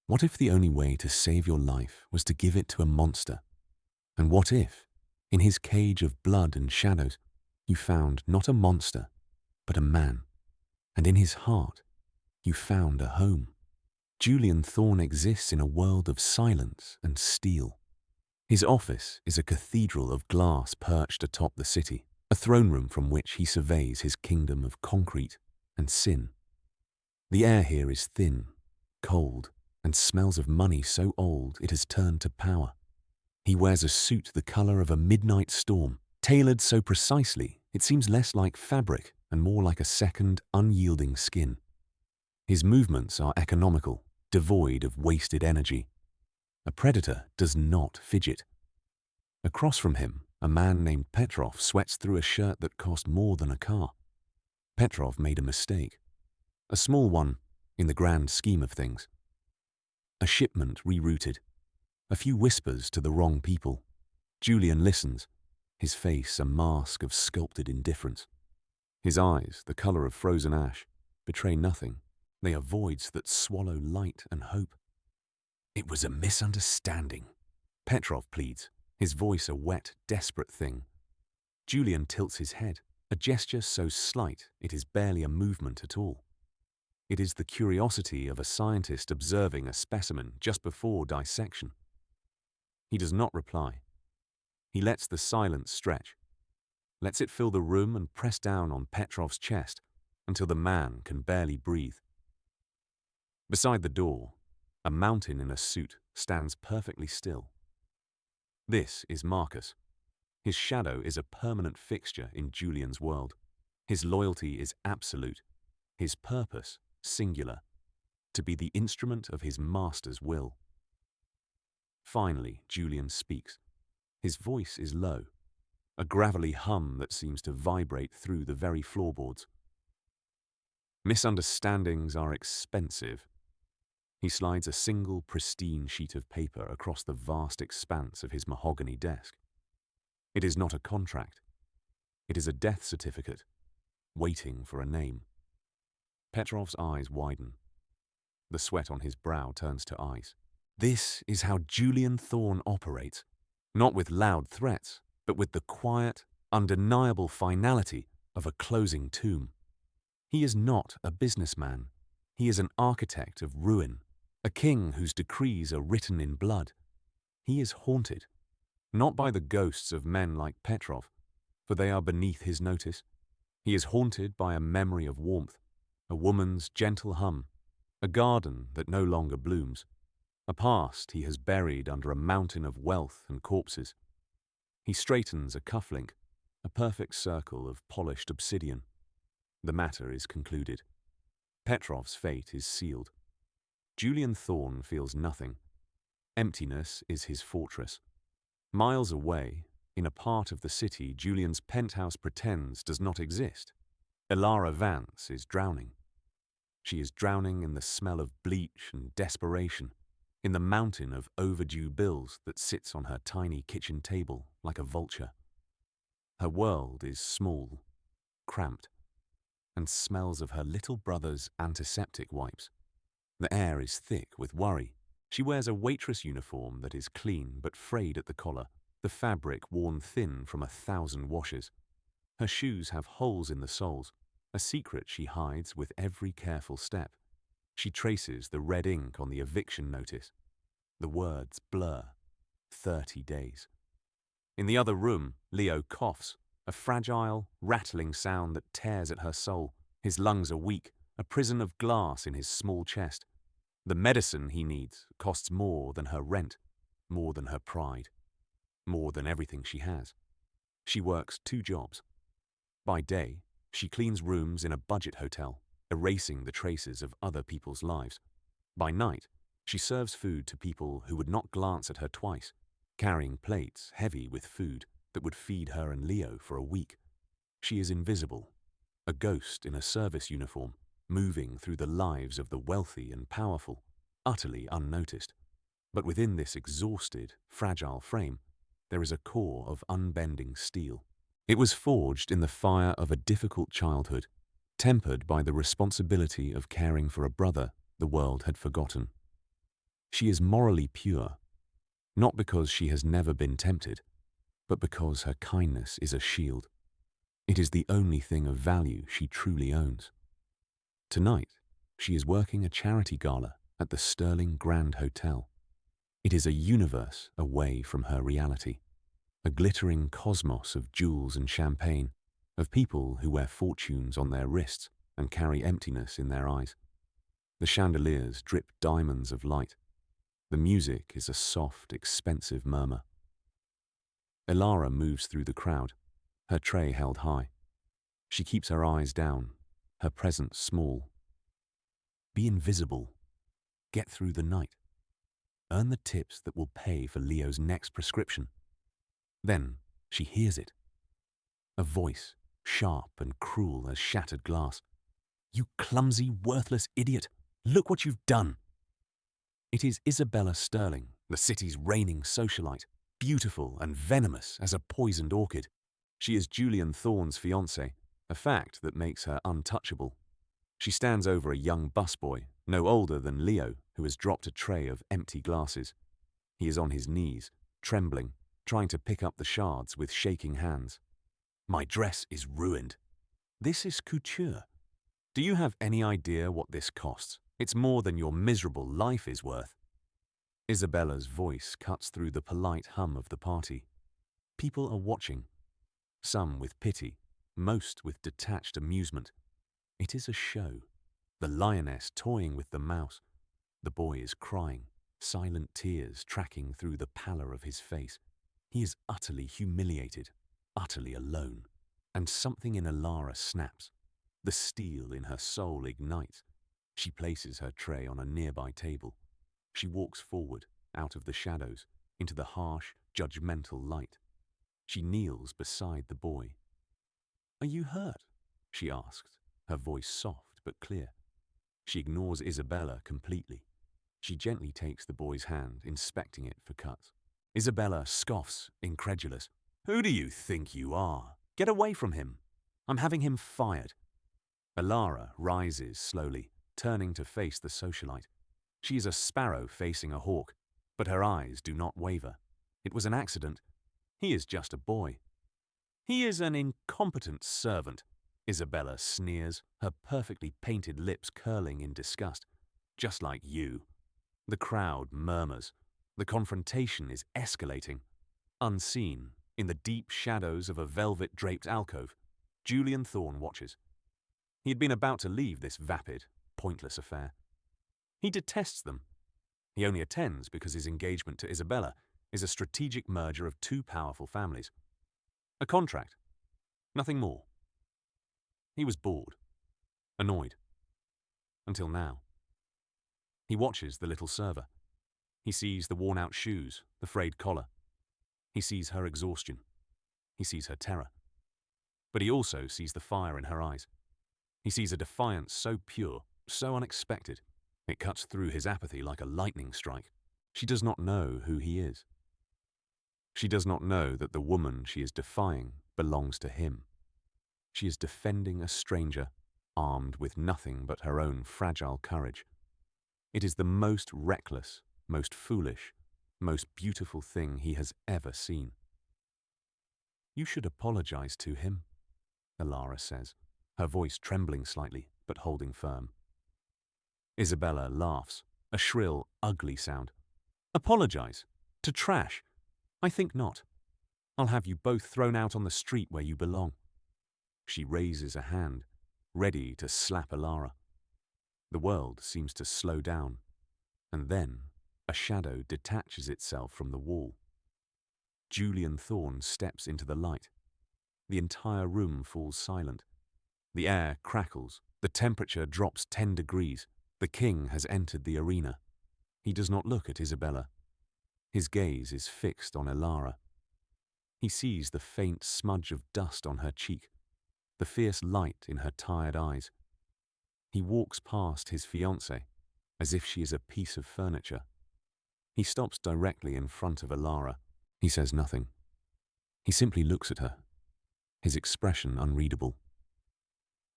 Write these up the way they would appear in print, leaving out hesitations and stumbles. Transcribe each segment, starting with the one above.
What if the only way to save your life was to give it to a monster? And what if, in his cage of blood and shadows, you found not a monster, but a man, and in his heart you found a home? Julian Thorne exists in a world of silence and steel. His office is a cathedral of glass perched atop the city, a throne room from which he surveys his kingdom of concrete and sin. The air here is thin, cold, and smells of money so old it has turned to power. He wears a suit the color of a midnight storm, tailored so precisely it seems less like fabric and more like a second, unyielding skin. His movements are economical, devoid of wasted energy. A predator does not fidget. Across from him, a man named Petrov sweats through a shirt that cost more than a car. Petrov made a mistake. A small one in the grand scheme of things. A shipment rerouted. A few whispers to the wrong people. Julian listens, his face a mask of sculpted indifference. His eyes, the color of frozen ash, betray nothing. They are voids that swallow light and hope. "It was a misunderstanding," Petrov pleads, his voice a wet, desperate thing. Julian tilts his head, a gesture so slight it is barely a movement at all. It is the curiosity of a scientist observing a specimen just before dissection. He does not reply. He lets the silence stretch, lets it fill the room and press down on Petrov's chest until the man can barely breathe. Beside the door, a mountain in a suit stands perfectly still. This is Marcus. His shadow is a permanent fixture in Julian's world. His loyalty is absolute, his purpose singular, to be the instrument of his master's will. Finally, Julian speaks. His voice is low, a gravelly hum that seems to vibrate through the very floorboards. Misunderstandings are expensive. He slides a single pristine sheet of paper across the vast expanse of his mahogany desk. It is not a contract. It is a death certificate, waiting for a name. Petrov's eyes widen. The sweat on his brow turns to ice. This is how Julian Thorne operates, not with loud threats, but with the quiet, undeniable finality of a closing tomb. He is not a businessman. He is an architect of ruin, a king whose decrees are written in blood. He is haunted, not by the ghosts of men like Petrov, for they are beneath his notice. He is haunted by a memory of warmth, a woman's gentle hum, a garden that no longer blooms, a past he has buried under a mountain of wealth and corpses. He straightens a cufflink, a perfect circle of polished obsidian. The matter is concluded. Petrov's fate is sealed. Julian Thorne feels nothing. Emptiness is his fortress. Miles away, in a part of the city Julian's penthouse pretends does not exist, Elara Vance is drowning. She is drowning in the smell of bleach and desperation, in the mountain of overdue bills that sits on her tiny kitchen table like a vulture. Her world is small, cramped, and smells of her little brother's antiseptic wipes. The air is thick with worry. She wears a waitress uniform that is clean but frayed at the collar, the fabric worn thin from 1,000 washes. Her shoes have holes in the soles, a secret she hides with every careful step. She traces the red ink on the eviction notice. The words blur. 30 days. In the other room, Leo coughs, a fragile, rattling sound that tears at her soul. His lungs are weak, a prison of glass in his small chest. The medicine he needs costs more than her rent, more than her pride, more than everything she has. She works 2 jobs. By day, she cleans rooms in a budget hotel, erasing the traces of other people's lives. By night, she serves food to people who would not glance at her twice, carrying plates heavy with food that would feed her and Leo for a week. She is invisible, a ghost in a service uniform, moving through the lives of the wealthy and powerful, utterly unnoticed. But within this exhausted, fragile frame, there is a core of unbending steel. It was forged in the fire of a difficult childhood, tempered by the responsibility of caring for a brother the world had forgotten. She is morally pure, not because she has never been tempted, but because her kindness is a shield. It is the only thing of value she truly owns. Tonight, she is working a charity gala at the Sterling Grand Hotel. It is a universe away from her reality, a glittering cosmos of jewels and champagne, of people who wear fortunes on their wrists and carry emptiness in their eyes. The chandeliers drip diamonds of light. The music is a soft, expensive murmur. Elara moves through the crowd, her tray held high. She keeps her eyes down, her presence small. Be invisible. Get through the night. Earn the tips that will pay for Leo's next prescription. Then she hears it. A voice, sharp and cruel as shattered glass. "You clumsy, worthless idiot! Look what you've done!" It is Isabella Sterling, the city's reigning socialite, beautiful and venomous as a poisoned orchid. She is Julian Thorne's fiancée, a fact that makes her untouchable. She stands over a young busboy, no older than Leo, who has dropped a tray of empty glasses. He is on his knees, trembling, trying to pick up the shards with shaking hands. "My dress is ruined." "This is couture. Do you have any idea what this costs? It's more than your miserable life is worth." Isabella's voice cuts through the polite hum of the party. People are watching, some with pity, most with detached amusement. It is a show. The lioness toying with the mouse. The boy is crying, silent tears tracking through the pallor of his face. He is utterly humiliated, utterly alone. And something in Elara snaps. The steel in her soul ignites. She places her tray on a nearby table. She walks forward, out of the shadows, into the harsh, judgmental light. She kneels beside the boy. "Are you hurt?" she asks, her voice soft but clear. She ignores Isabella completely. She gently takes the boy's hand, inspecting it for cuts. Isabella scoffs, incredulous. "Who do you think you are? Get away from him. I'm having him fired." Elara rises slowly, turning to face the socialite. She is a sparrow facing a hawk, but her eyes do not waver. It was an accident. He is just a boy. "He is an incompetent servant," Isabella sneers, her perfectly painted lips curling in disgust. "Just like you." The crowd murmurs. The confrontation is escalating. Unseen, in the deep shadows of a velvet-draped alcove, Julian Thorne watches. He had been about to leave this vapid, pointless affair. He detests them. He only attends because his engagement to Isabella is a strategic merger of two powerful families. A contract. Nothing more. He was bored. Annoyed. Until now. He watches the little server. He sees the worn-out shoes, the frayed collar. He sees her exhaustion. He sees her terror. But he also sees the fire in her eyes. He sees a defiance so pure, so unexpected, it cuts through his apathy like a lightning strike. She does not know who he is. She does not know that the woman she is defying belongs to him. She is defending a stranger, armed with nothing but her own fragile courage. It is the most reckless, most foolish, most beautiful thing he has ever seen. "You should apologize to him," Elara says, her voice trembling slightly but holding firm. Isabella laughs, a shrill, ugly sound. "Apologize? To trash? I think not. I'll have you both thrown out on the street where you belong." She raises a hand, ready to slap Elara. The world seems to slow down, and then a shadow detaches itself from the wall. Julian Thorne steps into the light. The entire room falls silent. The air crackles. The temperature drops 10 degrees. The king has entered the arena. He does not look at Isabella. His gaze is fixed on Elara. He sees the faint smudge of dust on her cheek, the fierce light in her tired eyes. He walks past his fiancée, as if she is a piece of furniture. He stops directly in front of Elara. He says nothing. He simply looks at her, his expression unreadable.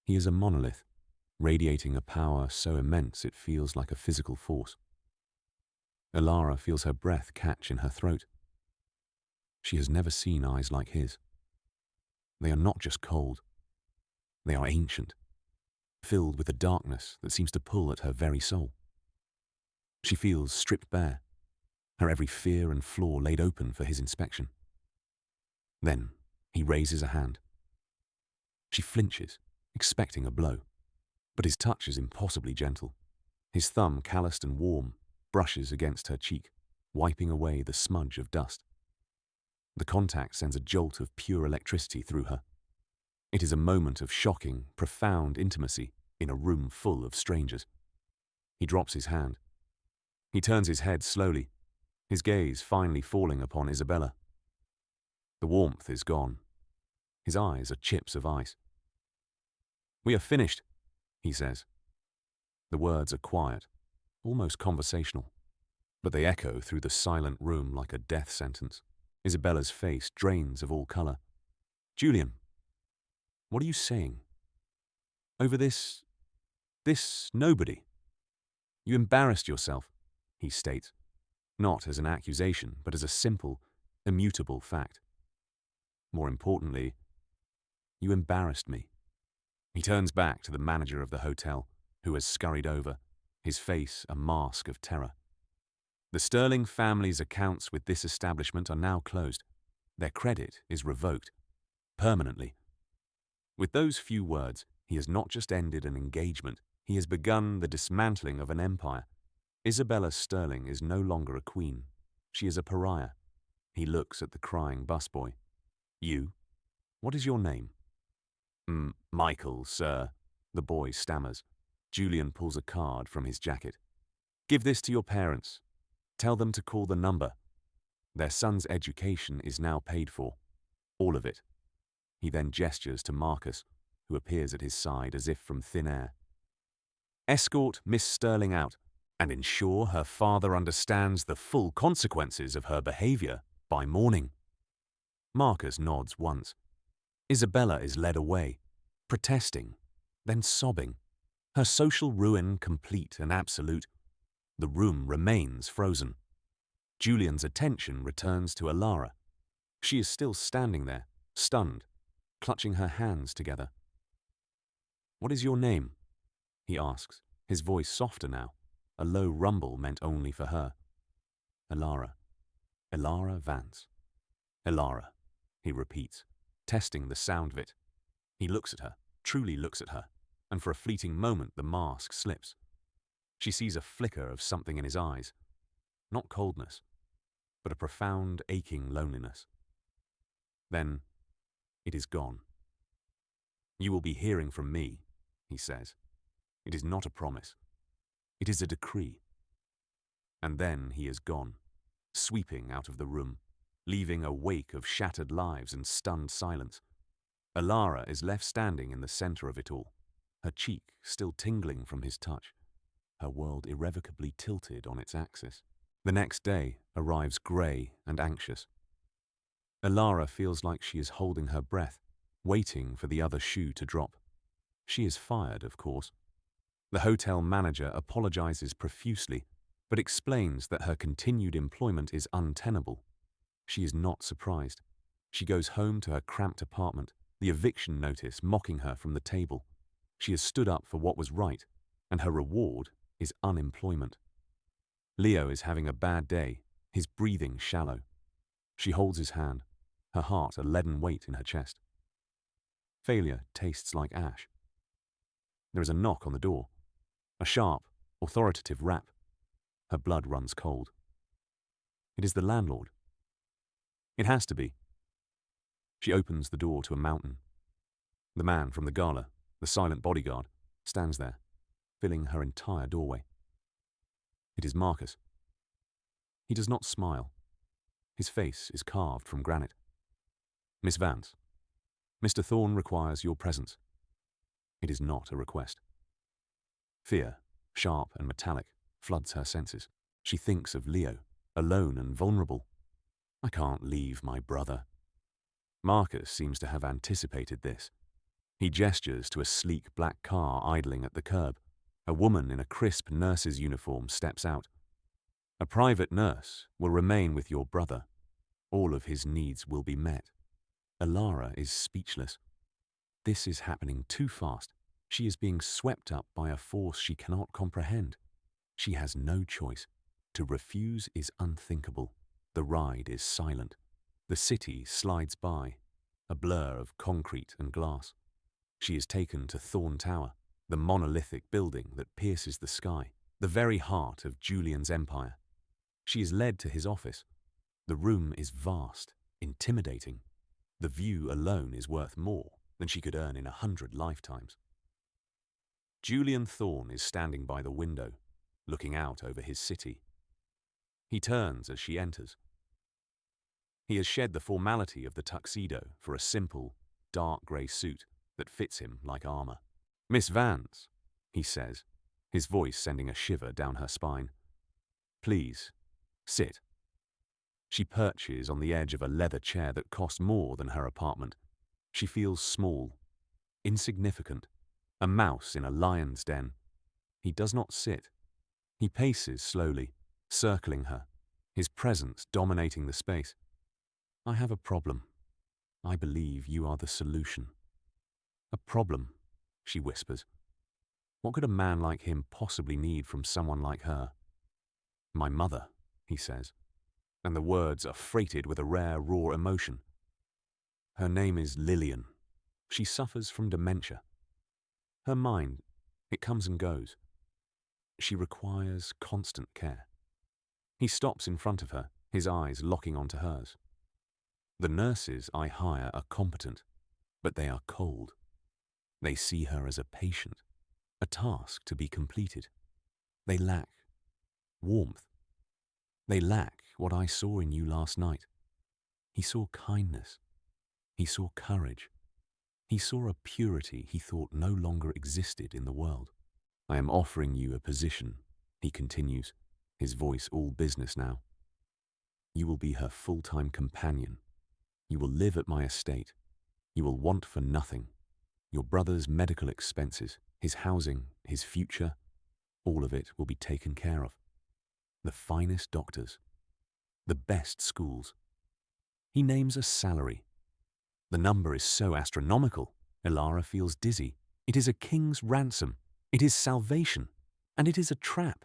He is a monolith, radiating a power so immense it feels like a physical force. Alara feels her breath catch in her throat. She has never seen eyes like his. They are not just cold. They are ancient, filled with a darkness that seems to pull at her very soul. She feels stripped bare, her every fear and flaw laid open for his inspection. Then he raises a hand. She flinches, expecting a blow, but his touch is impossibly gentle. His thumb, calloused and warm, brushes against her cheek, wiping away the smudge of dust. The contact sends a jolt of pure electricity through her. It is a moment of shocking, profound intimacy in a room full of strangers. He drops his hand. He turns his head slowly, his gaze finally falling upon Isabella. The warmth is gone. His eyes are chips of ice. "We are finished," he says. The words are quiet, almost conversational, but they echo through the silent room like a death sentence. Isabella's face drains of all color. "Julian, what are you saying? Over this nobody? You embarrassed yourself," he states, not as an accusation, but as a simple, immutable fact. More importantly, you embarrassed me. He turns back to the manager of the hotel, who has scurried over, his face a mask of terror. The Sterling family's accounts with this establishment are now closed. Their credit is revoked, permanently. With those few words, he has not just ended an engagement, he has begun the dismantling of an empire. Isabella Sterling is no longer a queen. She is a pariah. He looks at the crying busboy. "You? What is your name?" Michael, sir," the boy stammers. Julian pulls a card from his jacket. "Give this to your parents. Tell them to call the number. Their son's education is now paid for. All of it." He then gestures to Marcus, who appears at his side as if from thin air. "Escort Miss Sterling out and ensure her father understands the full consequences of her behavior by morning." Marcus nods once. Isabella is led away, protesting, then sobbing, her social ruin complete and absolute. The room remains frozen. Julian's attention returns to Alara. She is still standing there, stunned, clutching her hands together. "What is your name?" he asks, his voice softer now, a low rumble meant only for her. "Alara. Alara Vance." "Alara," he repeats, testing the sound of it. He looks at her, truly looks at her, and for a fleeting moment the mask slips. She sees a flicker of something in his eyes. Not coldness, but a profound, aching loneliness. Then, it is gone. "You will be hearing from me," he says. It is not a promise. It is a decree. And then he is gone, sweeping out of the room, leaving a wake of shattered lives and stunned silence. Alara is left standing in the center of it all, her cheek still tingling from his touch, her world irrevocably tilted on its axis. The next day arrives grey and anxious. Alara feels like she is holding her breath, waiting for the other shoe to drop. She is fired, of course. The hotel manager apologizes profusely, but explains that her continued employment is untenable. She is not surprised. She goes home to her cramped apartment, the eviction notice mocking her from the table. She has stood up for what was right, and her reward is unemployment. Leo is having a bad day, his breathing shallow. She holds his hand, her heart a leaden weight in her chest. Failure tastes like ash. There is a knock on the door, a sharp, authoritative rap. Her blood runs cold. It is the landlord. It has to be. She opens the door to a mountain. The man from the gala, the silent bodyguard, stands there, filling her entire doorway. It is Marcus. He does not smile. His face is carved from granite. "Miss Vance, Mr. Thorne requires your presence." It is not a request. Fear, sharp and metallic, floods her senses. She thinks of Leo, alone and vulnerable. "I can't leave my brother." Marcus seems to have anticipated this. He gestures to a sleek black car idling at the curb. A woman in a crisp nurse's uniform steps out. A private nurse will remain with your brother. All of his needs will be met. Alara is speechless. This is happening too fast. She is being swept up by a force she cannot comprehend. She has no choice. To refuse is unthinkable. The ride is silent. The city slides by, a blur of concrete and glass. She is taken to Thorn Tower, the monolithic building that pierces the sky, the very heart of Julian's empire. She is led to his office. The room is vast, intimidating. The view alone is worth more than she could earn in 100 lifetimes. Julian Thorn is standing by the window, looking out over his city. He turns as she enters. He has shed the formality of the tuxedo for a simple, dark grey suit that fits him like armor. "Miss Vance," he says, his voice sending a shiver down her spine. "Please, sit." She perches on the edge of a leather chair that cost more than her apartment. She feels small, insignificant, a mouse in a lion's den. He does not sit. He paces slowly, circling her, his presence dominating the space. "I have a problem. I believe you are the solution." "A problem," she whispers. What could a man like him possibly need from someone like her? "My mother," he says, and the words are freighted with a rare, raw emotion. "Her name is Lillian. She suffers from dementia. Her mind, it comes and goes. She requires constant care." He stops in front of her, his eyes locking onto hers. "The nurses I hire are competent, but they are cold. They see her as a patient, a task to be completed. They lack warmth. They lack what I saw in you last night." He saw kindness. He saw courage. He saw a purity he thought no longer existed in the world. "I am offering you a position," he continues, his voice all business now. "You will be her full-time companion. You will live at my estate. You will want for nothing. Your brother's medical expenses, his housing, his future, all of it will be taken care of. The finest doctors, the best schools." He names a salary. The number is so astronomical, Alara feels dizzy. It is a king's ransom. It is salvation. And it is a trap.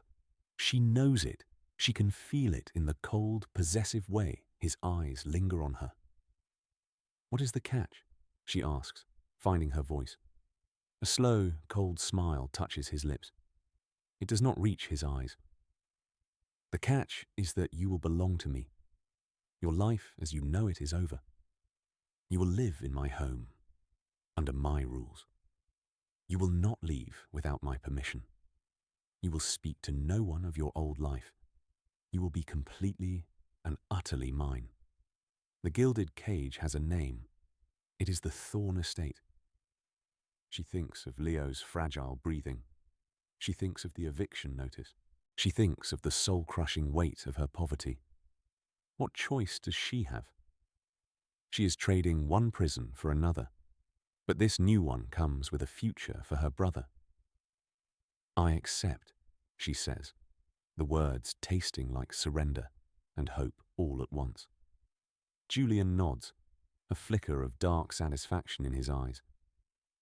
She knows it. She can feel it in the cold, possessive way his eyes linger on her. "What is the catch?" she asks, finding her voice. A slow, cold smile touches his lips. It does not reach his eyes. "The catch is that you will belong to me. Your life as you know it is over. You will live in my home, under my rules. You will not leave without my permission. You will speak to no one of your old life. You will be completely and utterly mine. The gilded cage has a name. It is the Thorn Estate." She thinks of Leo's fragile breathing. She thinks of the eviction notice. She thinks of the soul-crushing weight of her poverty. What choice does she have? She is trading one prison for another, but this new one comes with a future for her brother. "I accept," she says, the words tasting like surrender and hope all at once. Julian nods, a flicker of dark satisfaction in his eyes.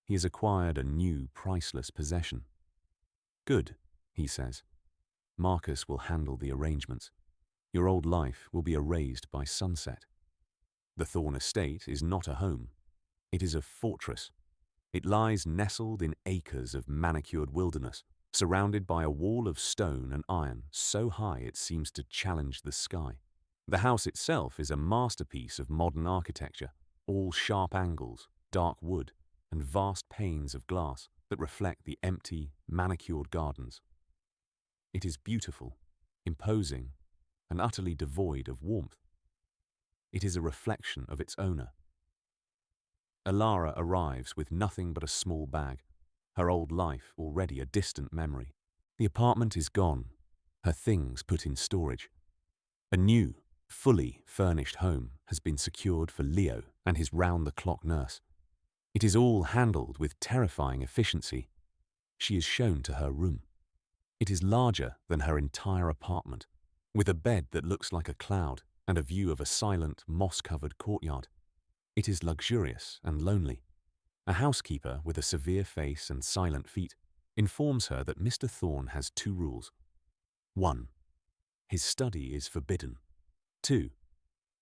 He has acquired a new, priceless possession. "Good," he says. "Marcus will handle the arrangements. Your old life will be erased by sunset." The Thorn Estate is not a home. It is a fortress. It lies nestled in acres of manicured wilderness, surrounded by a wall of stone and iron so high it seems to challenge the sky. The house itself is a masterpiece of modern architecture, all sharp angles, dark wood, and vast panes of glass that reflect the empty, manicured gardens. It is beautiful, imposing, and utterly devoid of warmth. It is a reflection of its owner. Alara arrives with nothing but a small bag, her old life already a distant memory. The apartment is gone, her things put in storage. A new, fully furnished home has been secured for Leo and his round-the-clock nurse. It is all handled with terrifying efficiency. She is shown to her room. It is larger than her entire apartment, with a bed that looks like a cloud and a view of a silent, moss-covered courtyard. It is luxurious and lonely. A housekeeper with a severe face and silent feet informs her that Mr. Thorne has 2 rules. 1. His study is forbidden. 2.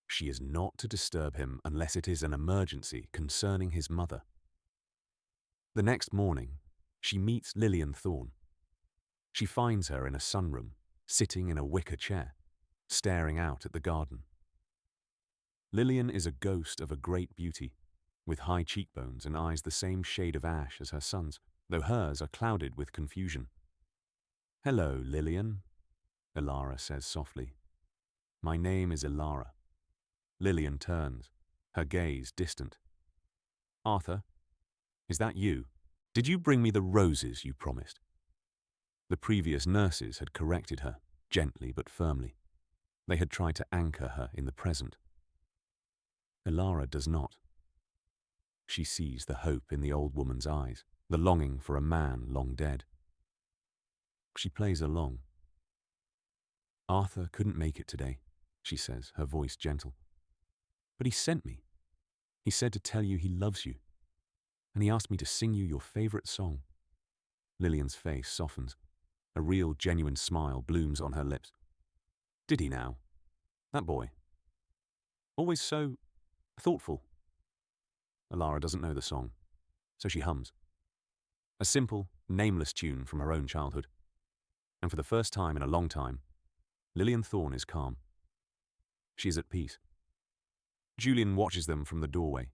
She is not to disturb him unless it is an emergency concerning his mother. The next morning, she meets Lillian Thorne. She finds her in a sunroom, sitting in a wicker chair, staring out at the garden. Lillian is a ghost of a great beauty, with high cheekbones and eyes the same shade of ash as her son's, though hers are clouded with confusion. "Hello, Lillian," Ilara says softly. "My name is Ilara." Lillian turns, her gaze distant. "Arthur, is that you? Did you bring me the roses you promised?" The previous nurses had corrected her, gently but firmly. They had tried to anchor her in the present. Ilara does not. She sees the hope in the old woman's eyes, the longing for a man long dead. She plays along. "Arthur couldn't make it today," she says, her voice gentle. "But he sent me. He said to tell you he loves you. And he asked me to sing you your favorite song." Lillian's face softens. A real, genuine smile blooms on her lips. "Did he now? That boy? Always so thoughtful." Ilara doesn't know the song, so she hums. A simple, nameless tune from her own childhood. And for the first time in a long time, Lillian Thorne is calm. She is at peace. Julian watches them from the doorway,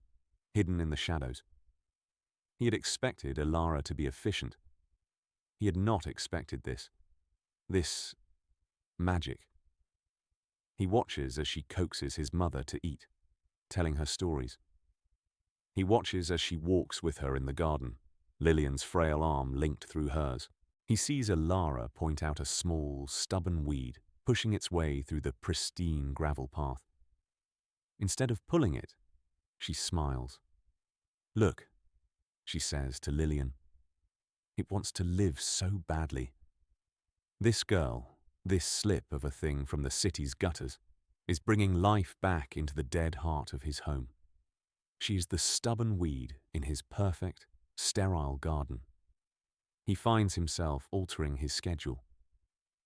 hidden in the shadows. He had expected Ilara to be efficient. He had not expected this magic. He watches as she coaxes his mother to eat, telling her stories. He watches as she walks with her in the garden, Lillian's frail arm linked through hers. He sees Ilara point out a small, stubborn weed pushing its way through the pristine gravel path. Instead of pulling it, she smiles. "Look," she says to Lillian. "It wants to live so badly." This girl, this slip of a thing from the city's gutters, is bringing life back into the dead heart of his home. She is the stubborn weed in his perfect, sterile garden. He finds himself altering his schedule.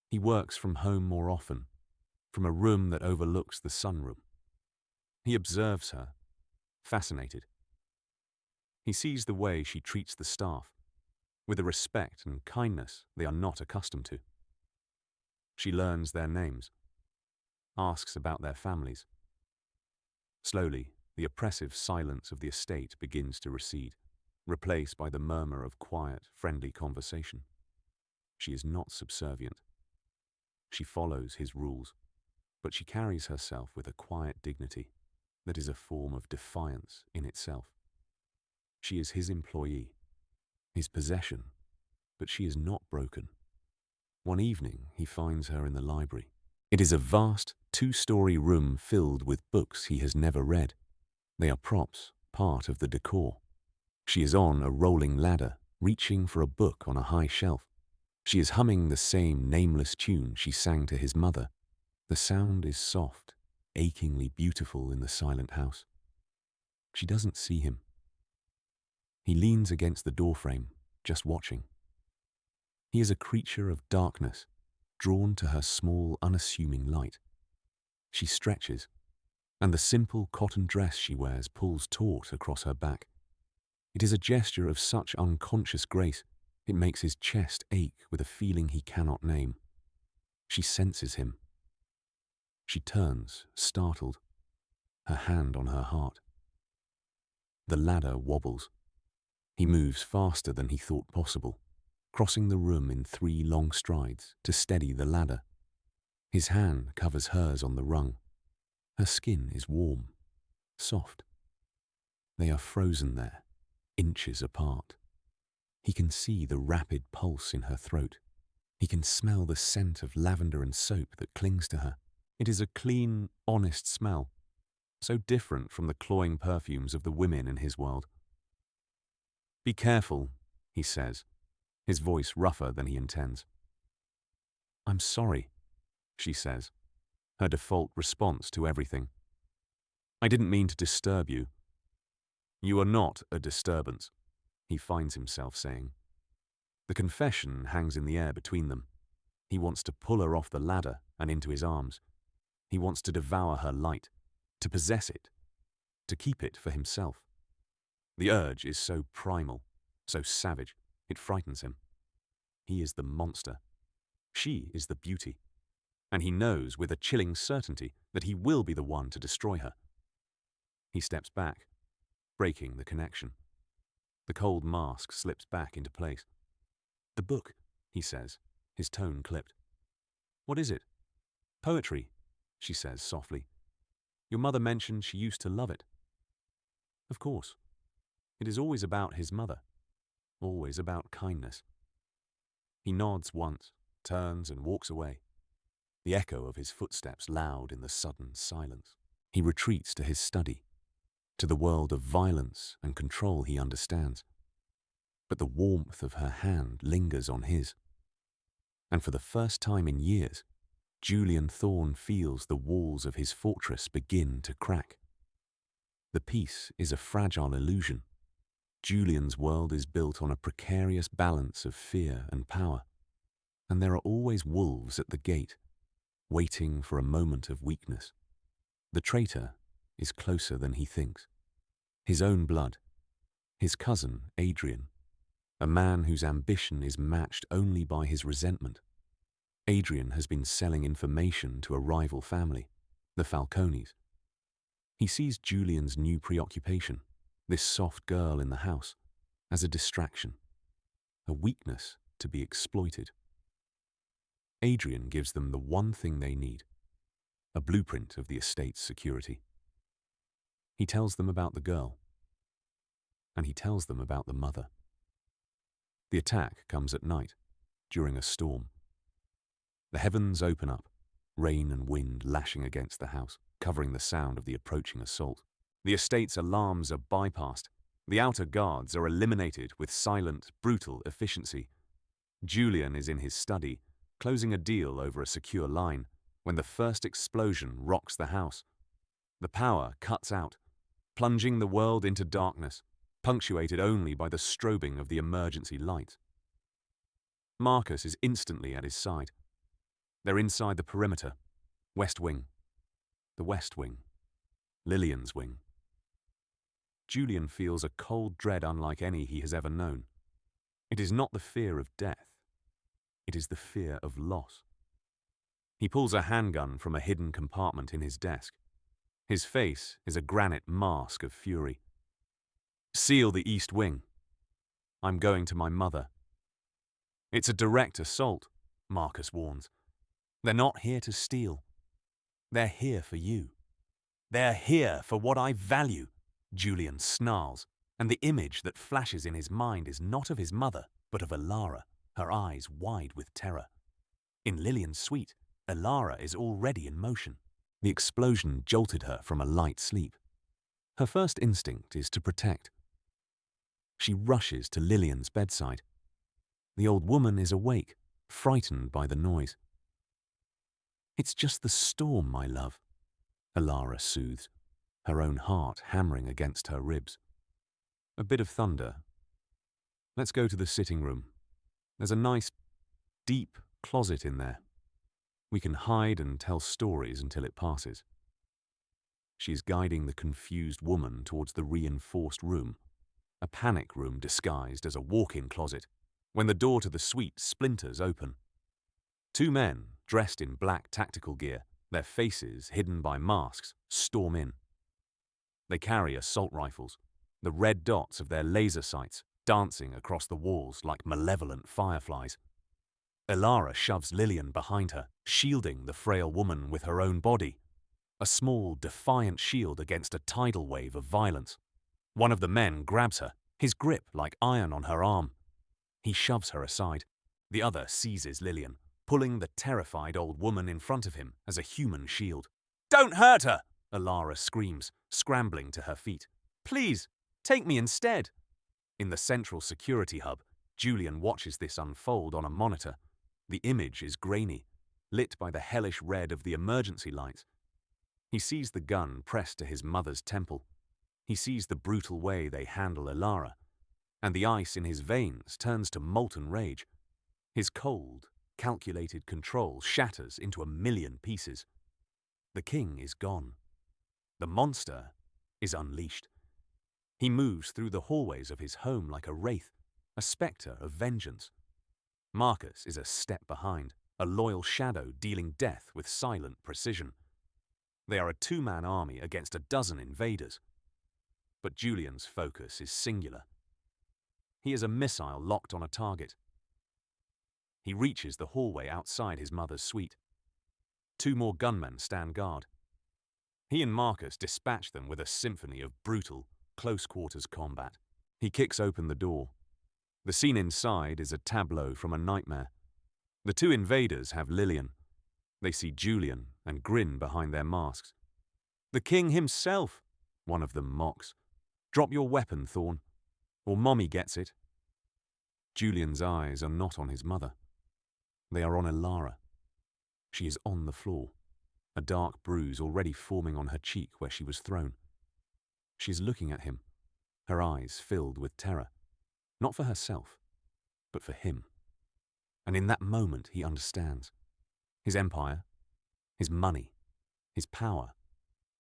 He works from home more often, from a room that overlooks the sunroom. He observes her, fascinated. He sees the way she treats the staff, with a respect and kindness they are not accustomed to. She learns their names, asks about their families. Slowly, the oppressive silence of the estate begins to recede, replaced by the murmur of quiet, friendly conversation. She is not subservient. She follows his rules, but she carries herself with a quiet dignity that is a form of defiance in itself. She is his employee, his possession, but she is not broken. One evening, he finds her in the library. It is a vast, 2-story room filled with books he has never read. They are props, part of the decor. She is on a rolling ladder, reaching for a book on a high shelf. She is humming the same nameless tune she sang to his mother. The sound is soft, achingly beautiful in the silent house. She doesn't see him. He leans against the doorframe, just watching. He is a creature of darkness, drawn to her small, unassuming light. She stretches, and the simple cotton dress she wears pulls taut across her back. It is a gesture of such unconscious grace, it makes his chest ache with a feeling he cannot name. She senses him. She turns, startled, her hand on her heart. The ladder wobbles. He moves faster than he thought possible, crossing the room in 3 long strides to steady the ladder. His hand covers hers on the rung. Her skin is warm, soft. They are frozen there, inches apart. He can see the rapid pulse in her throat. He can smell the scent of lavender and soap that clings to her. It is a clean, honest smell, so different from the cloying perfumes of the women in his world. "Be careful," he says, his voice rougher than he intends. "I'm sorry," she says, her default response to everything. "I didn't mean to disturb you." "You are not a disturbance," he finds himself saying. The confession hangs in the air between them. He wants to pull her off the ladder and into his arms. He wants to devour her light, to possess it, to keep it for himself. The urge is so primal, so savage, it frightens him. He is the monster. She is the beauty. And he knows with a chilling certainty that he will be the one to destroy her. He steps back, breaking the connection. The cold mask slips back into place. "The book," he says, his tone clipped. "What is it?" "Poetry," she says softly. "Your mother mentioned she used to love it." "Of course. It is always about his mother. Always about kindness." He nods once, turns and walks away. The echo of his footsteps loud in the sudden silence. He retreats to his study, to the world of violence and control he understands. But the warmth of her hand lingers on his. And for the first time in years, Julian Thorne feels the walls of his fortress begin to crack. The peace is a fragile illusion. Julian's world is built on a precarious balance of fear and power. And there are always wolves at the gate, waiting for a moment of weakness. The traitor is closer than he thinks. His own blood, his cousin Adrian, a man whose ambition is matched only by his resentment. Adrian has been selling information to a rival family, the Falcones. He sees Julian's new preoccupation, this soft girl in the house, as a distraction, a weakness to be exploited. Adrian gives them the one thing they need, a blueprint of the estate's security. He tells them about the girl, and he tells them about the mother. The attack comes at night, during a storm. The heavens open up, rain and wind lashing against the house, covering the sound of the approaching assault. The estate's alarms are bypassed. The outer guards are eliminated with silent, brutal efficiency. Julian is in his study, closing a deal over a secure line, when the first explosion rocks the house. The power cuts out, plunging the world into darkness, punctuated only by the strobing of the emergency lights. Marcus is instantly at his side. They're inside the perimeter, West Wing. The West Wing. Lillian's wing. Julian feels a cold dread unlike any he has ever known. It is not the fear of death. It is the fear of loss. He pulls a handgun from a hidden compartment in his desk. His face is a granite mask of fury. "Seal the East Wing. I'm going to my mother." "It's a direct assault," Marcus warns. "They're not here to steal. They're here for you. They're here for what I value," Julian snarls, and the image that flashes in his mind is not of his mother, but of Elara, her eyes wide with terror. In Lillian's suite, Elara is already in motion. The explosion jolted her from a light sleep. Her first instinct is to protect. She rushes to Lillian's bedside. The old woman is awake, frightened by the noise. "It's just the storm, my love," Elara soothes, her own heart hammering against her ribs. "A bit of thunder. Let's go to the sitting room. There's a nice, deep closet in there. We can hide and tell stories until it passes." She is guiding the confused woman towards the reinforced room, a panic room disguised as a walk-in closet, when the door to the suite splinters open. Two men, dressed in black tactical gear, their faces hidden by masks, storm in. They carry assault rifles, the red dots of their laser sights dancing across the walls like malevolent fireflies. Elara shoves Lillian behind her, shielding the frail woman with her own body, a small, defiant shield against a tidal wave of violence. One of the men grabs her, his grip like iron on her arm. He shoves her aside. The other seizes Lillian, pulling the terrified old woman in front of him as a human shield. "Don't hurt her!" Elara screams, scrambling to her feet. "Please, take me instead." In the central security hub, Julian watches this unfold on a monitor. The image is grainy. lit by the hellish red of the emergency lights. He sees the gun pressed to his mother's temple. He sees the brutal way they handle Elara, and the ice in his veins turns to molten rage. His cold, calculated control shatters into a million pieces. The king is gone. The monster is unleashed. He moves through the hallways of his home like a wraith, a spectre of vengeance. Marcus is a step behind, a loyal shadow dealing death with silent precision. They are a two-man army against a dozen invaders. But Julian's focus is singular. He is a missile locked on a target. He reaches the hallway outside his mother's suite. Two more gunmen stand guard. He and Marcus dispatch them with a symphony of brutal, close-quarters combat. He kicks open the door. The scene inside is a tableau from a nightmare. The two invaders have Lillian. They see Julian and grin behind their masks. "The king himself," one of them mocks. "Drop your weapon, Thorn, or Mommy gets it." Julian's eyes are not on his mother. They are on Elara. She is on the floor, a dark bruise already forming on her cheek where she was thrown. She is looking at him, her eyes filled with terror, not for herself, but for him. And in that moment he understands. His empire, his money, his power,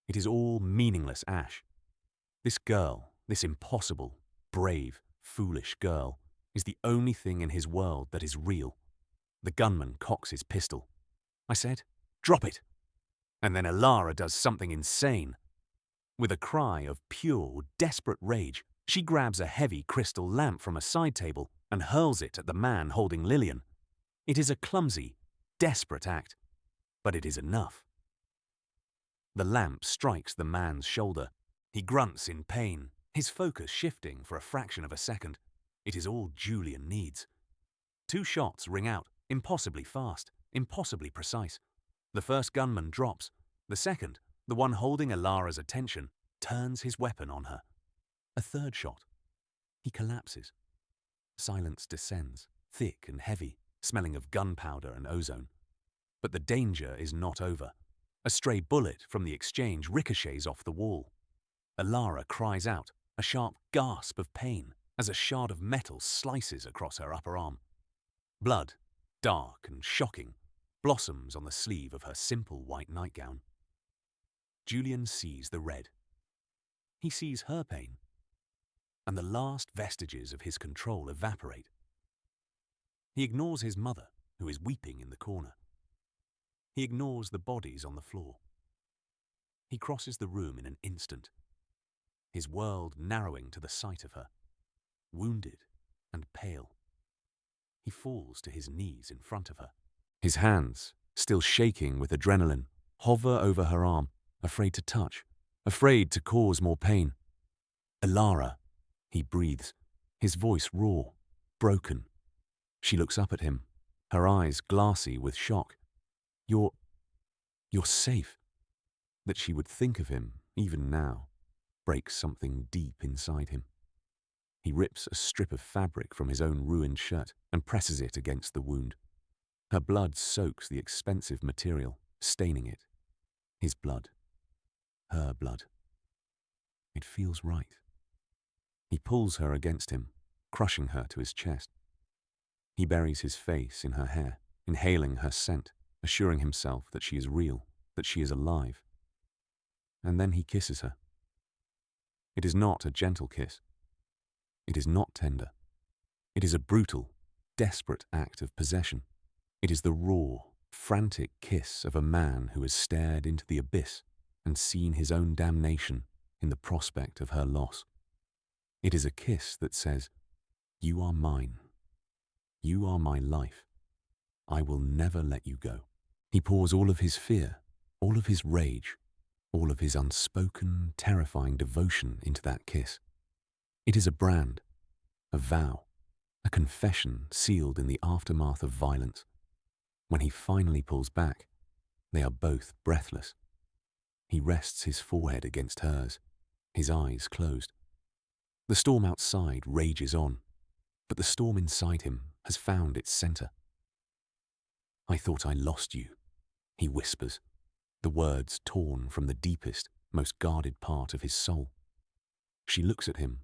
it is all meaningless ash. This girl, this impossible, brave, foolish girl, is the only thing in his world that is real. The gunman cocks his pistol. I said, "Drop it!" And then Elara does something insane. With a cry of pure, desperate rage, she grabs a heavy crystal lamp from a side table and hurls it at the man holding Lillian. It is a clumsy, desperate act, but it is enough. The lamp strikes the man's shoulder. He grunts in pain, his focus shifting for a fraction of a second. It is all Julian needs. Two shots ring out, impossibly fast, impossibly precise. The first gunman drops. The second, the one holding Elara's attention, turns his weapon on her. A third shot. He collapses. Silence descends, thick and heavy, smelling of gunpowder and ozone. But the danger is not over. A stray bullet from the exchange ricochets off the wall. Elara cries out, a sharp gasp of pain, as a shard of metal slices across her upper arm. Blood, dark and shocking, blossoms on the sleeve of her simple white nightgown. Julian sees the red. He sees her pain, and the last vestiges of his control evaporate. He ignores his mother, who is weeping in the corner. He ignores the bodies on the floor. He crosses the room in an instant, his world narrowing to the sight of her, wounded and pale. He falls to his knees in front of her. His hands, still shaking with adrenaline, hover over her arm, afraid to touch, afraid to cause more pain. "Elara," he breathes, his voice raw, broken. She looks up at him, her eyes glassy with shock. You're safe." That she would think of him, even now, breaks something deep inside him. He rips a strip of fabric from his own ruined shirt and presses it against the wound. Her blood soaks the expensive material, staining it. His blood. Her blood. It feels right. He pulls her against him, crushing her to his chest. He buries his face in her hair, inhaling her scent, assuring himself that she is real, that she is alive. And then he kisses her. It is not a gentle kiss. It is not tender. It is a brutal, desperate act of possession. It is the raw, frantic kiss of a man who has stared into the abyss and seen his own damnation in the prospect of her loss. It is a kiss that says, "You are mine. You are my life. I will never let you go." He pours all of his fear, all of his rage, all of his unspoken, terrifying devotion into that kiss. It is a brand, a vow, a confession sealed in the aftermath of violence. When he finally pulls back, they are both breathless. He rests his forehead against hers, his eyes closed. The storm outside rages on, but the storm inside him has found its center. "I thought I lost you," he whispers, the words torn from the deepest, most guarded part of his soul. She looks at him,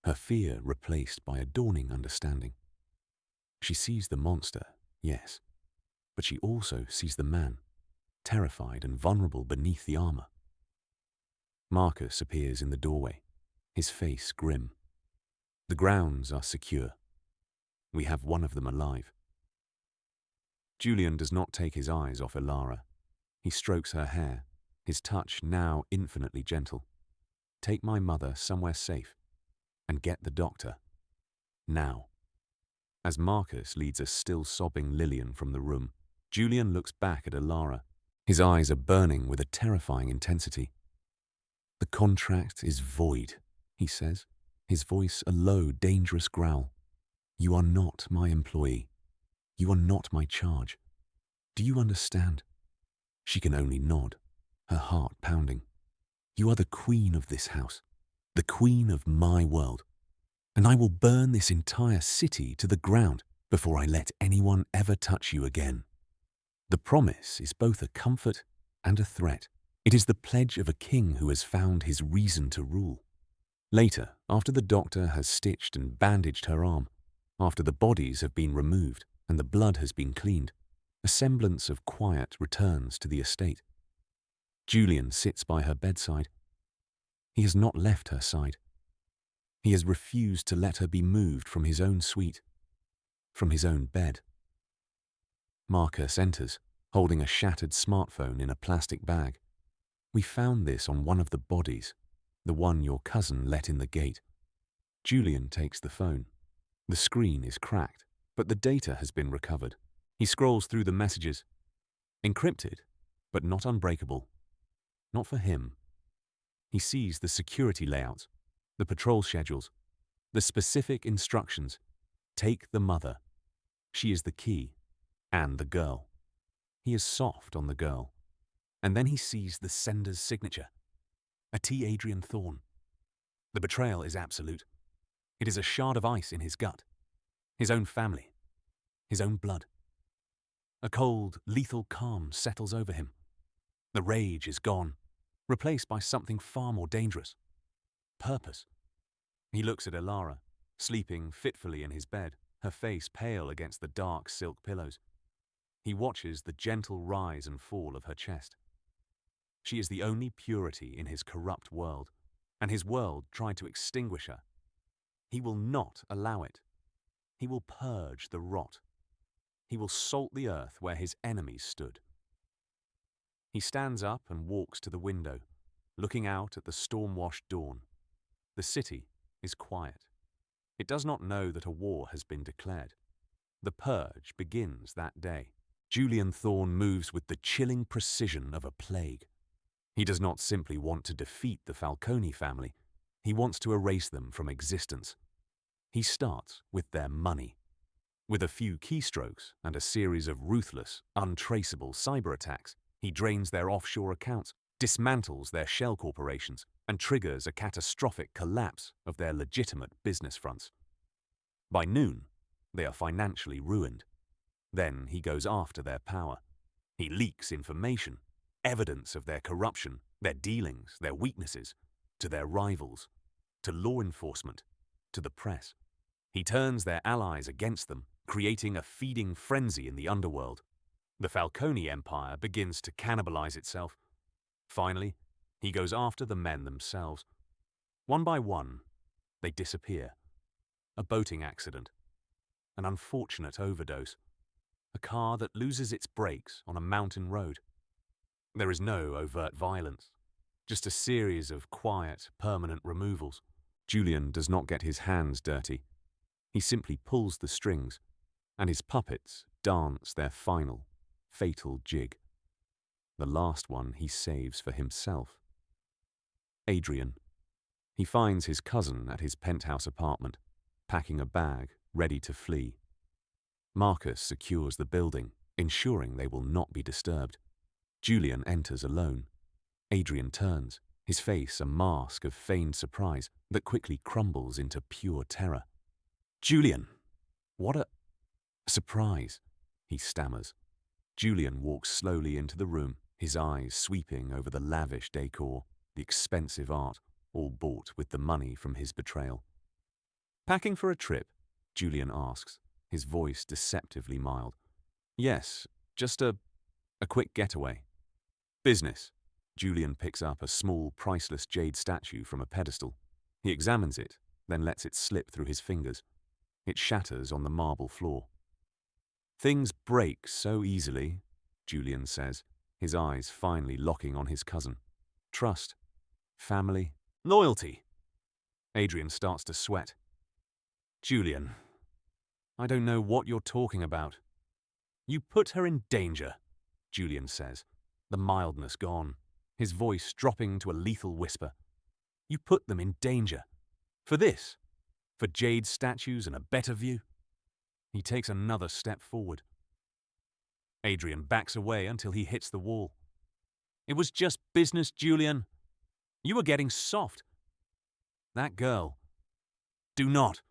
her fear replaced by a dawning understanding. She sees the monster, yes, but she also sees the man, terrified and vulnerable beneath the armor. Marcus appears in the doorway, his face grim. The grounds are secure. We have one of them alive. Julian does not take his eyes off Ilara. He strokes her hair, his touch now infinitely gentle. Take my mother somewhere safe, and get the doctor. Now. As Marcus leads a still sobbing Lillian from the room, Julian looks back at Ilara. His eyes are burning with a terrifying intensity. The contract is void, he says, his voice a low, dangerous growl. You are not my employee. You are not my charge. Do you understand? She can only nod, her heart pounding. You are the queen of this house, the queen of my world, and I will burn this entire city to the ground before I let anyone ever touch you again. The promise is both a comfort and a threat. It is the pledge of a king who has found his reason to rule. Later, after the doctor has stitched and bandaged her arm, after the bodies have been removed and the blood has been cleaned, a semblance of quiet returns to the estate. Julian sits by her bedside. He has not left her side. He has refused to let her be moved from his own suite, from his own bed. Marcus enters, holding a shattered smartphone in a plastic bag. We found this on one of the bodies, the one your cousin let in the gate. Julian takes the phone. The screen is cracked, but the data has been recovered. He scrolls through the messages. Encrypted, but not unbreakable. Not for him. He sees the security layouts, the patrol schedules, the specific instructions. Take the mother. She is the key, and the girl. He is soft on the girl. And then he sees the sender's signature. A T. Adrian Thorne. The betrayal is absolute. It is a shard of ice in his gut. His own family. His own blood. A cold, lethal calm settles over him. The rage is gone, replaced by something far more dangerous. Purpose. He looks at Ilara, sleeping fitfully in his bed, her face pale against the dark silk pillows. He watches the gentle rise and fall of her chest. She is the only purity in his corrupt world, and his world tried to extinguish her. He will not allow it. He will purge the rot. He will salt the earth where his enemies stood. He stands up and walks to the window, looking out at the storm-washed dawn. The city is quiet. It does not know that a war has been declared. The purge begins that day. Julian Thorne moves with the chilling precision of a plague. He does not simply want to defeat the Falcone family. He wants to erase them from existence. He starts with their money. With a few keystrokes and a series of ruthless, untraceable cyber attacks, he drains their offshore accounts, dismantles their shell corporations, and triggers a catastrophic collapse of their legitimate business fronts. By noon, they are financially ruined. Then he goes after their power. He leaks information, evidence of their corruption, their dealings, their weaknesses, to their rivals, to law enforcement, to the press. He turns their allies against them, creating a feeding frenzy in the underworld. The Falcone empire begins to cannibalize itself. Finally, he goes after the men themselves. One by one, they disappear. A boating accident, an unfortunate overdose, a car that loses its brakes on a mountain road. There is no overt violence, just a series of quiet, permanent removals. Julian does not get his hands dirty. He simply pulls the strings, and his puppets dance their final, fatal jig. The last one he saves for himself. Adrian. He finds his cousin at his penthouse apartment, packing a bag, ready to flee. Marcus secures the building, ensuring they will not be disturbed. Julian enters alone. Adrian turns, his face a mask of feigned surprise that quickly crumbles into pure terror. Julian! What a surprise, he stammers. Julian walks slowly into the room, his eyes sweeping over the lavish decor, the expensive art, all bought with the money from his betrayal. "Packing for a trip?" Julian asks, his voice deceptively mild. "Yes, just a quick getaway." "Business." Julian picks up a small, priceless jade statue from a pedestal. He examines it, then lets it slip through his fingers. It shatters on the marble floor. "Things break so easily," Julian says, his eyes finally locking on his cousin. "Trust, family, loyalty." Adrian starts to sweat. "Julian, I don't know what you're talking about." "You put her in danger," Julian says, the mildness gone, his voice dropping to a lethal whisper. "You put them in danger. For this? For jade statues and a better view?" He takes another step forward. Adrian backs away until he hits the wall. "It was just business, Julian. You were getting soft. That girl." "Do not,"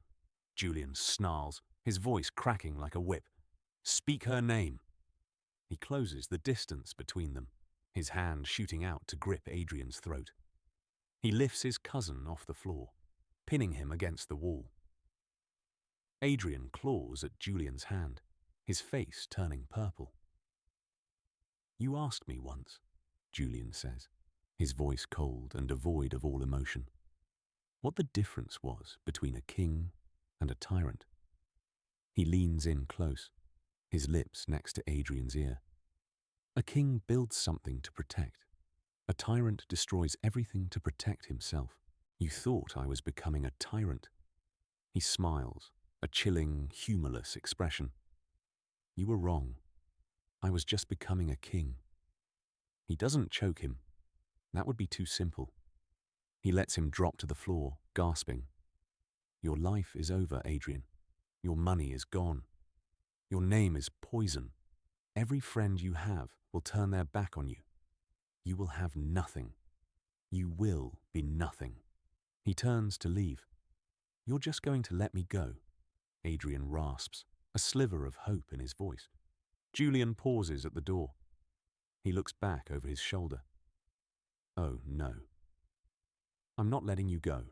Julian snarls, his voice cracking like a whip. "Speak her name." He closes the distance between them, his hand shooting out to grip Adrian's throat. He lifts his cousin off the floor, pinning him against the wall. Adrian claws at Julian's hand, his face turning purple. "You asked me once," Julian says, his voice cold and devoid of all emotion, what the difference was between a king and a tyrant. He leans in close, his lips next to Adrian's ear. "A king builds something to protect. A tyrant destroys everything to protect himself. You thought I was becoming a tyrant." He smiles, a chilling, humorless expression. "You were wrong. I was just becoming a king." He doesn't choke him. That would be too simple. He lets him drop to the floor, gasping. "Your life is over, Adrian. Your money is gone. Your name is poison. Every friend you have will turn their back on you. You will have nothing. You will be nothing." He turns to leave. "You're just going to let me go?" Adrian rasps, a sliver of hope in his voice. Julian pauses at the door. He looks back over his shoulder. "Oh, no. I'm not letting you go."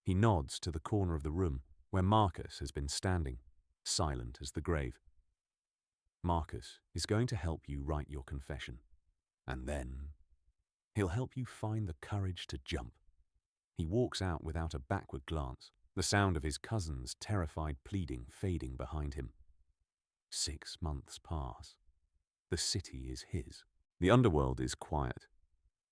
He nods to the corner of the room where Marcus has been standing, silent as the grave. "Marcus is going to help you write your confession. And then he'll help you find the courage to jump." He walks out without a backward glance, the sound of his cousin's terrified pleading fading behind him. 6 months pass. The city is his. The underworld is quiet,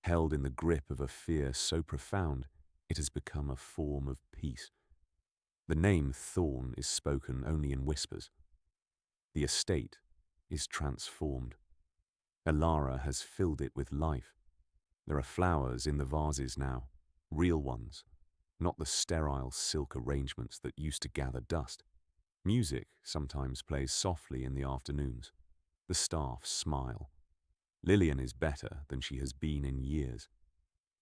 held in the grip of a fear so profound it has become a form of peace. The name Thorn is spoken only in whispers. The estate is transformed. Elara has filled it with life. There are flowers in the vases now, real ones, not the sterile silk arrangements that used to gather dust. Music sometimes plays softly in the afternoons. The staff smile. Lillian is better than she has been in years.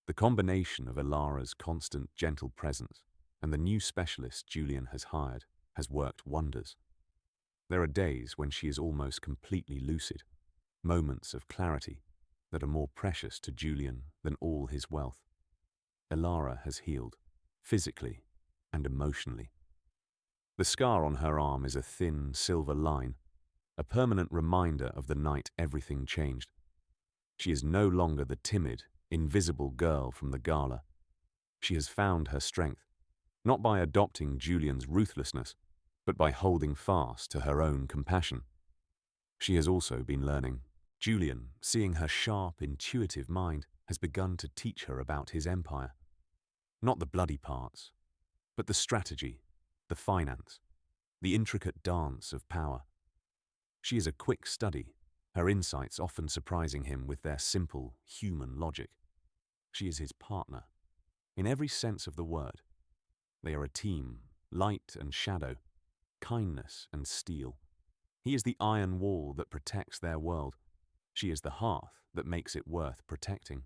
The combination of Elara's constant gentle presence and the new specialist Julian has hired has worked wonders. There are days when she is almost completely lucid, moments of clarity that are more precious to Julian than all his wealth. Elara has healed, physically and emotionally. The scar on her arm is a thin silver line, a permanent reminder of the night everything changed. She is no longer the timid, invisible girl from the gala. She has found her strength, not by adopting Julian's ruthlessness, but by holding fast to her own compassion. She has also been learning. Julian, seeing her sharp, intuitive mind, has begun to teach her about his empire. Not the bloody parts, but the strategy, the finance, the intricate dance of power. She is a quick study, her insights often surprising him with their simple, human logic. She is his partner, in every sense of the word. They are a team, light and shadow, kindness and steel. He is the iron wall that protects their world. She is the hearth that makes it worth protecting.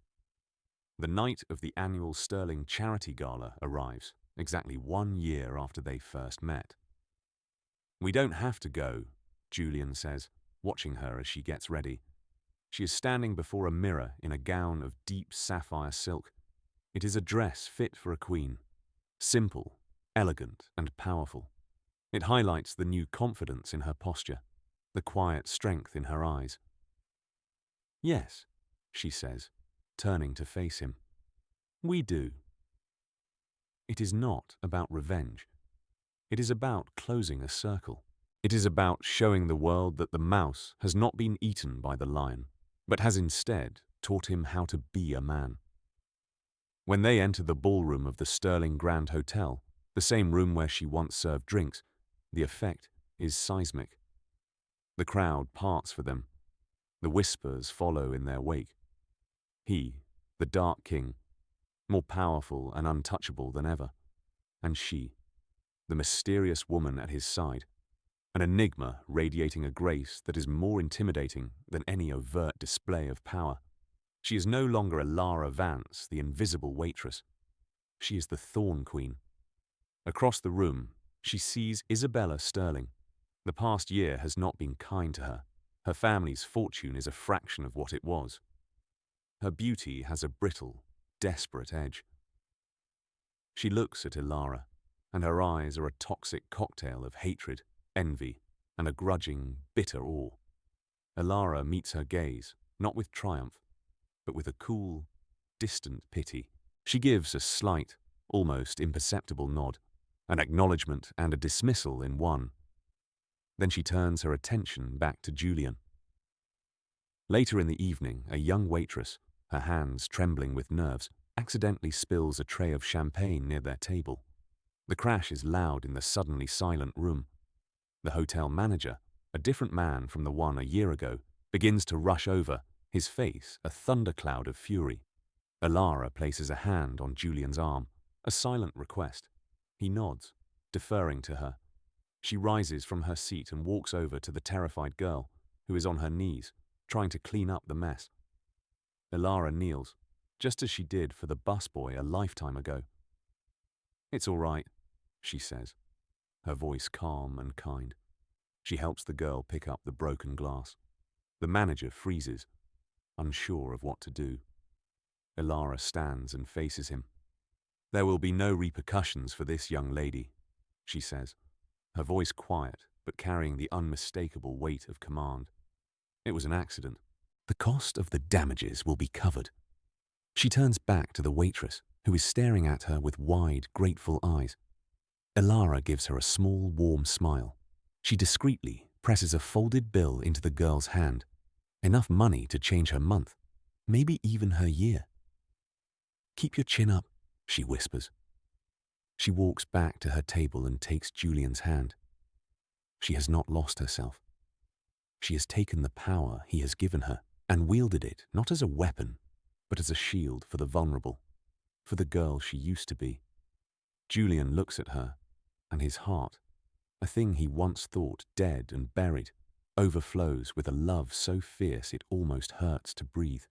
The night of the annual Sterling Charity Gala arrives, exactly 1 year after they first met. "We don't have to go," Julian says, watching her as she gets ready. She is standing before a mirror in a gown of deep sapphire silk. It is a dress fit for a queen, simple, elegant, and powerful. It highlights the new confidence in her posture, the quiet strength in her eyes. "Yes," she says, turning to face him. "We do." It is not about revenge. It is about closing a circle. It is about showing the world that the mouse has not been eaten by the lion, but has instead taught him how to be a man. When they enter the ballroom of the Sterling Grand Hotel, the same room where she once served drinks, the effect is seismic. The crowd parts for them. The whispers follow in their wake. He, the Dark King, more powerful and untouchable than ever, and she, the mysterious woman at his side, an enigma radiating a grace that is more intimidating than any overt display of power. She is no longer Alara Vance, the invisible waitress. She is the Thorn Queen. Across the room, she sees Isabella Sterling. The past year has not been kind to her. Her family's fortune is a fraction of what it was. Her beauty has a brittle, desperate edge. She looks at Ilara, and her eyes are a toxic cocktail of hatred, envy, and a grudging, bitter awe. Ilara meets her gaze, not with triumph, but with a cool, distant pity. She gives a slight, almost imperceptible nod, an acknowledgement and a dismissal in one. Then she turns her attention back to Julian. Later in the evening, a young waitress, her hands trembling with nerves, accidentally spills a tray of champagne near their table. The crash is loud in the suddenly silent room. The hotel manager, a different man from the one a year ago, begins to rush over, his face a thundercloud of fury. Ilara places a hand on Julian's arm, a silent request. He nods, deferring to her. She rises from her seat and walks over to the terrified girl, who is on her knees, trying to clean up the mess. Ilara kneels, just as she did for the busboy a lifetime ago. "It's all right," she says, her voice calm and kind. She helps the girl pick up the broken glass. The manager freezes, unsure of what to do. Ilara stands and faces him. "There will be no repercussions for this young lady," she says, her voice quiet but carrying the unmistakable weight of command. "It was an accident. The cost of the damages will be covered." She turns back to the waitress, who is staring at her with wide, grateful eyes. Ilara gives her a small, warm smile. She discreetly presses a folded bill into the girl's hand, enough money to change her month, maybe even her year. "Keep your chin up," she whispers. She walks back to her table and takes Julian's hand. She has not lost herself. She has taken the power he has given her and wielded it not as a weapon, but as a shield for the vulnerable, for the girl she used to be. Julian looks at her, and his heart, a thing he once thought dead and buried, overflows with a love so fierce it almost hurts to breathe.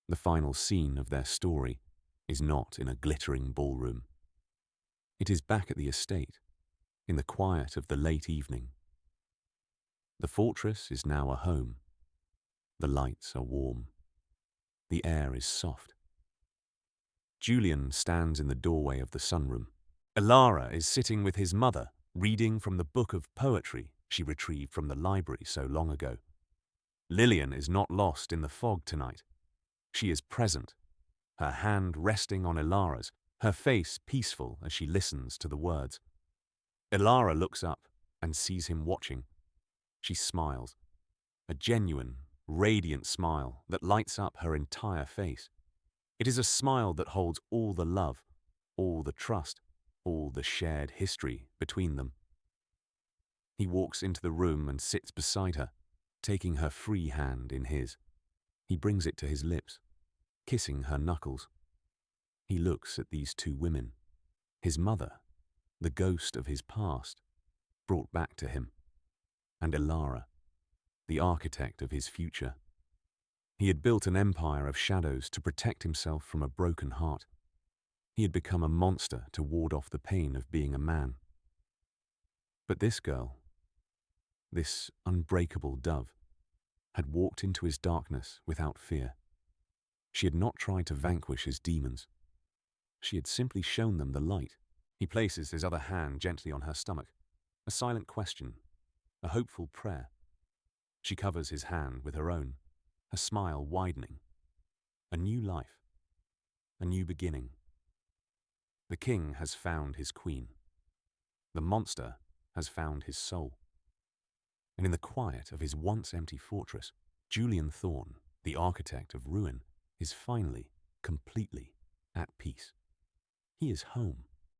The final scene of their story is not in a glittering ballroom. It is back at the estate, in the quiet of the late evening. The fortress is now a home. The lights are warm. The air is soft. Julian stands in the doorway of the sunroom. Ilara is sitting with his mother, reading from the book of poetry she retrieved from the library so long ago. Lillian is not lost in the fog tonight. She is present, her hand resting on Ilara's, her face peaceful as she listens to the words. Ilara looks up and sees him watching. She smiles, a genuine, radiant smile that lights up her entire face. It is a smile that holds all the love, all the trust, all the shared history between them. He walks into the room and sits beside her, taking her free hand in his. He brings it to his lips, kissing her knuckles. He looks at these two women, his mother, the ghost of his past, brought back to him, and Ilara, the architect of his future. He had built an empire of shadows to protect himself from a broken heart. He had become a monster to ward off the pain of being a man. But this girl, this unbreakable dove, had walked into his darkness without fear. She had not tried to vanquish his demons. She had simply shown them the light. He places his other hand gently on her stomach. A silent question, a hopeful prayer. She covers his hand with her own, her smile widening. A new life, a new beginning. The king has found his queen. The monster has found his soul. And in the quiet of his once empty fortress, Julian Thorne, the architect of ruin, is finally, completely at peace. He is home.